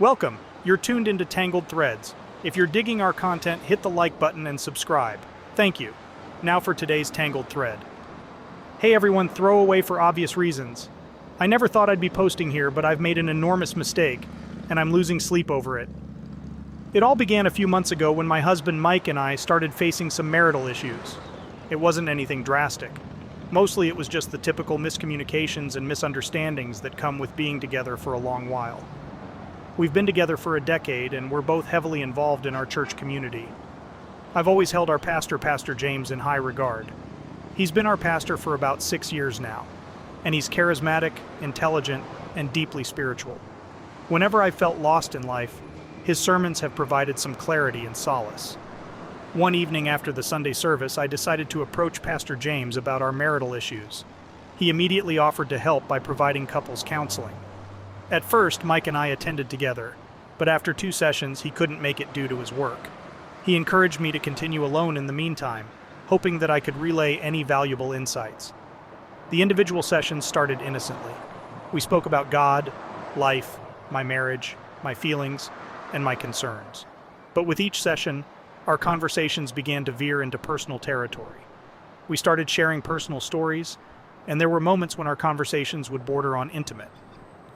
Welcome! You're tuned into Tangled Threads. If you're digging our content, hit the like button and subscribe. Thank you. Now for today's Tangled Thread. Hey everyone, throw away for obvious reasons. I never thought I'd be posting here, but I've made an enormous mistake, and I'm losing sleep over it. It all began a few months ago when my husband Mike and I started facing some marital issues. It wasn't anything drastic. Mostly it was just the typical miscommunications and misunderstandings that come with being together for a long while. We've been together for a decade, and we're both heavily involved in our church community. I've always held our pastor, Pastor James, in high regard. He's been our pastor for about 6 years now, and he's charismatic, intelligent, and deeply spiritual. Whenever I've felt lost in life, his sermons have provided some clarity and solace. One evening after the Sunday service, I decided to approach Pastor James about our marital issues. He immediately offered to help by providing couples counseling. At first, Mike and I attended together, but after 2 sessions, he couldn't make it due to his work. He encouraged me to continue alone in the meantime, hoping that I could relay any valuable insights. The individual sessions started innocently. We spoke about God, life, my marriage, my feelings, and my concerns. But with each session, our conversations began to veer into personal territory. We started sharing personal stories, and there were moments when our conversations would border on intimate.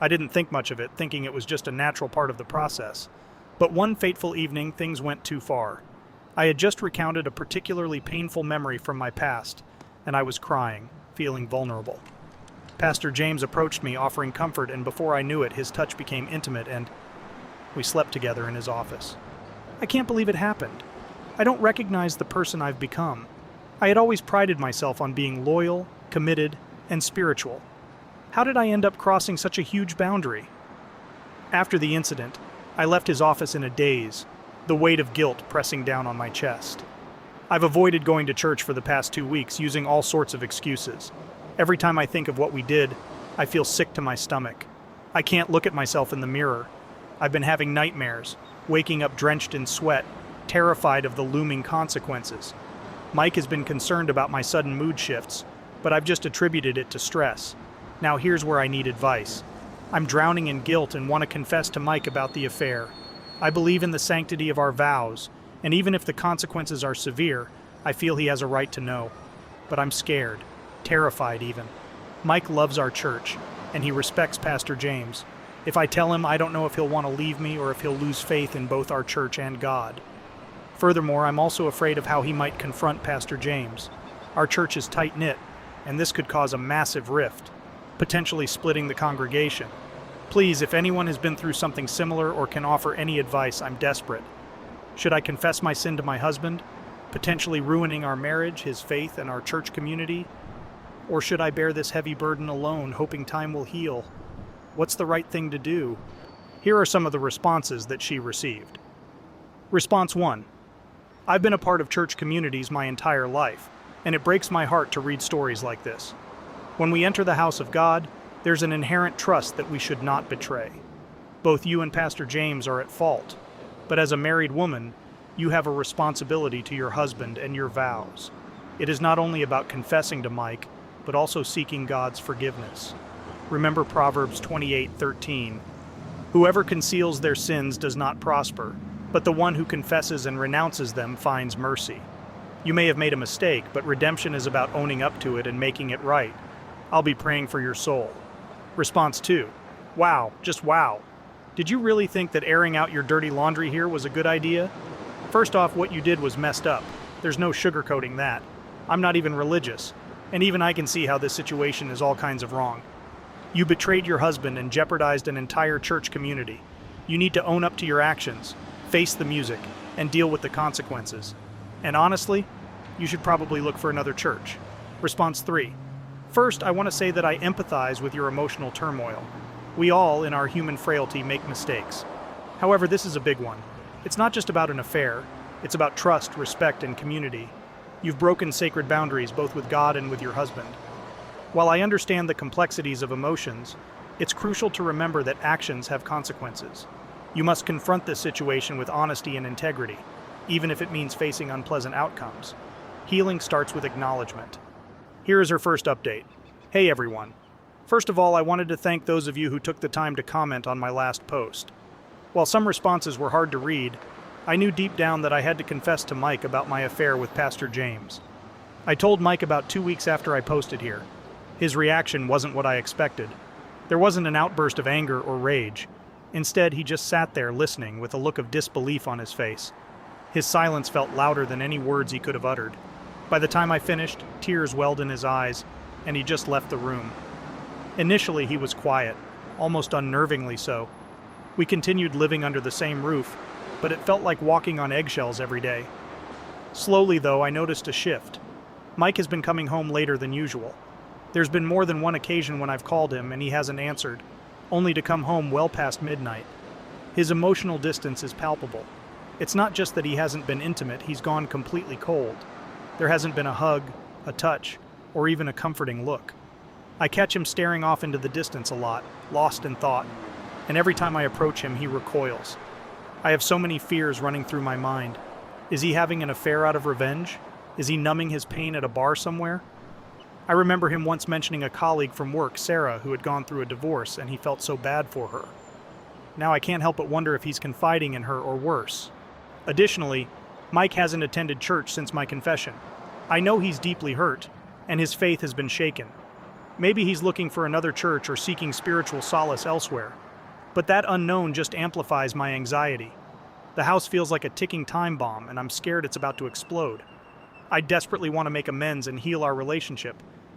I didn't think much of it, thinking it was just a natural part of the process. But one fateful evening, things went too far. I had just recounted a particularly painful memory from my past, and I was crying, feeling vulnerable. Pastor James approached me, offering comfort, and before I knew it, his touch became intimate, and we slept together in his office. I can't believe it happened. I don't recognize the person I've become. I had always prided myself on being loyal, committed, and spiritual. How did I end up crossing such a huge boundary? After the incident, I left his office in a daze, the weight of guilt pressing down on my chest. I've avoided going to church for the past 2 weeks, using all sorts of excuses. Every time I think of what we did, I feel sick to my stomach. I can't look at myself in the mirror. I've been having nightmares, waking up drenched in sweat, terrified of the looming consequences. Mike has been concerned about my sudden mood shifts, but I've just attributed it to stress. Now here's where I need advice. I'm drowning in guilt and want to confess to Mike about the affair. I believe in the sanctity of our vows, and even if the consequences are severe, I feel he has a right to know. But I'm scared, terrified even. Mike loves our church, and he respects Pastor James. If I tell him, I don't know if he'll want to leave me or if he'll lose faith in both our church and God. Furthermore, I'm also afraid of how he might confront Pastor James. Our church is tight-knit, and this could cause a massive rift, potentially splitting the congregation. Please, if anyone has been through something similar or can offer any advice, I'm desperate. Should I confess my sin to my husband, potentially ruining our marriage, his faith, and our church community? Or should I bear this heavy burden alone, hoping time will heal? What's the right thing to do? Here are some of the responses that she received. Response 1. I've been a part of church communities my entire life, and it breaks my heart to read stories like this. When we enter the house of God, there's an inherent trust that we should not betray. Both you and Pastor James are at fault, but as a married woman, you have a responsibility to your husband and your vows. It is not only about confessing to Mike, but also seeking God's forgiveness. Remember Proverbs 28:13. Whoever conceals their sins does not prosper, but the one who confesses and renounces them finds mercy. You may have made a mistake, but redemption is about owning up to it and making it right. I'll be praying for your soul. Response 2. Wow, just wow. Did you really think that airing out your dirty laundry here was a good idea? First off, what you did was messed up. There's no sugarcoating that. I'm not even religious, and even I can see how this situation is all kinds of wrong. You betrayed your husband and jeopardized an entire church community. You need to own up to your actions, face the music, and deal with the consequences. And honestly, you should probably look for another church. Response 3. First, I want to say that I empathize with your emotional turmoil. We all, in our human frailty, make mistakes. However, this is a big one. It's not just about an affair. It's about trust, respect, and community. You've broken sacred boundaries both with God and with your husband. While I understand the complexities of emotions, it's crucial to remember that actions have consequences. You must confront this situation with honesty and integrity, even if it means facing unpleasant outcomes. Healing starts with acknowledgement. Here is her first update. Hey everyone. First of all, I wanted to thank those of you who took the time to comment on my last post. While some responses were hard to read, I knew deep down that I had to confess to Mike about my affair with Pastor James. I told Mike about 2 weeks after I posted here. His reaction wasn't what I expected. There wasn't an outburst of anger or rage. Instead, he just sat there listening with a look of disbelief on his face. His silence felt louder than any words he could have uttered. By the time I finished, tears welled in his eyes, and he just left the room. Initially, he was quiet, almost unnervingly so. We continued living under the same roof, but it felt like walking on eggshells every day. Slowly, though, I noticed a shift. Mike has been coming home later than usual. There's been more than one occasion when I've called him and he hasn't answered, only to come home well past midnight. His emotional distance is palpable. It's not just that he hasn't been intimate, he's gone completely cold. There hasn't been a hug, a touch, or even a comforting look. I catch him staring off into the distance a lot, lost in thought, and every time I approach him, he recoils. I have so many fears running through my mind. Is he having an affair out of revenge? Is he numbing his pain at a bar somewhere? I remember him once mentioning a colleague from work, Sarah, who had gone through a divorce, and he felt so bad for her. Now I can't help but wonder if he's confiding in her or worse. Additionally, Mike hasn't attended church since my confession. I know he's deeply hurt, and his faith has been shaken. Maybe he's looking for another church or seeking spiritual solace elsewhere. But that unknown just amplifies my anxiety. The house feels like a ticking time bomb, and I'm scared it's about to explode. I desperately want to make amends and heal our relationship,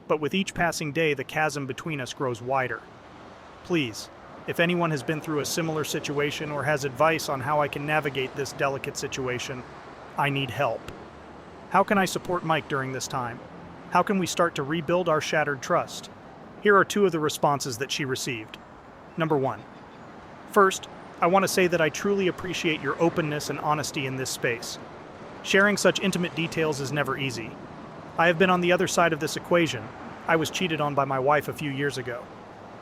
but with each passing day, the chasm between us grows wider. Please, if anyone has been through a similar situation or has advice on how I can navigate this delicate situation, I need help. How can I support Mike during this time? How can we start to rebuild our shattered trust? Here are 2 of the responses that she received. Number 1. First, I want to say that I truly appreciate your openness and honesty in this space. Sharing such intimate details is never easy. I have been on the other side of this equation. I was cheated on by my wife a few years ago.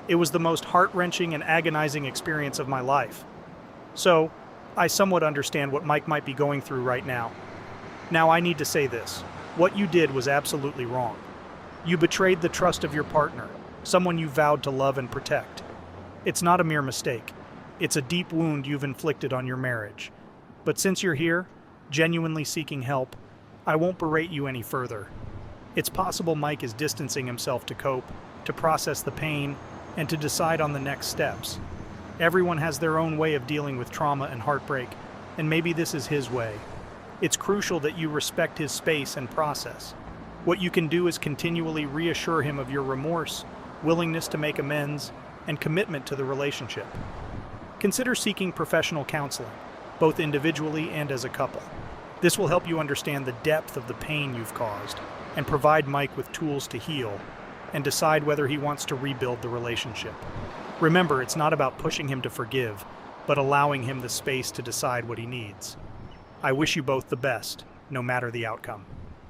It was the most heart-wrenching and agonizing experience of my life. So, I somewhat understand what Mike might be going through right now. Now I need to say this. What you did was absolutely wrong. You betrayed the trust of your partner, someone you vowed to love and protect. It's not a mere mistake. It's a deep wound you've inflicted on your marriage. But since you're here, genuinely seeking help, I won't berate you any further. It's possible Mike is distancing himself to cope, to process the pain, and to decide on the next steps. Everyone has their own way of dealing with trauma and heartbreak, and maybe this is his way. It's crucial that you respect his space and process. What you can do is continually reassure him of your remorse, willingness to make amends, and commitment to the relationship. Consider seeking professional counseling, both individually and as a couple. This will help you understand the depth of the pain you've caused and provide Mike with tools to heal and decide whether he wants to rebuild the relationship. Remember, it's not about pushing him to forgive, but allowing him the space to decide what he needs. I wish you both the best, no matter the outcome.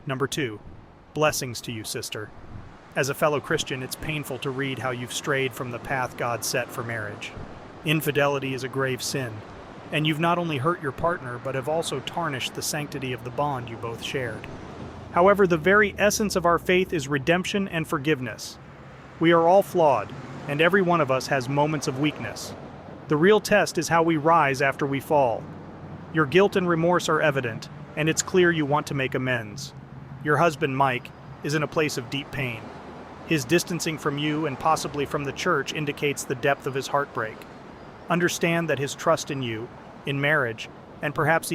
Number 2, blessings to you, sister. As a fellow Christian, it's painful to read how you've strayed from the path God set for marriage. Infidelity is a grave sin, and you've not only hurt your partner, but have also tarnished the sanctity of the bond you both shared. However, the very essence of our faith is redemption and forgiveness. We are all flawed, and every one of us has moments of weakness. The real test is how we rise after we fall. Your guilt and remorse are evident, and it's clear you want to make amends. Your husband, Mike, is in a place of deep pain. His distancing from you and possibly from the church indicates the depth of his heartbreak. Understand that his trust in you, in marriage, and perhaps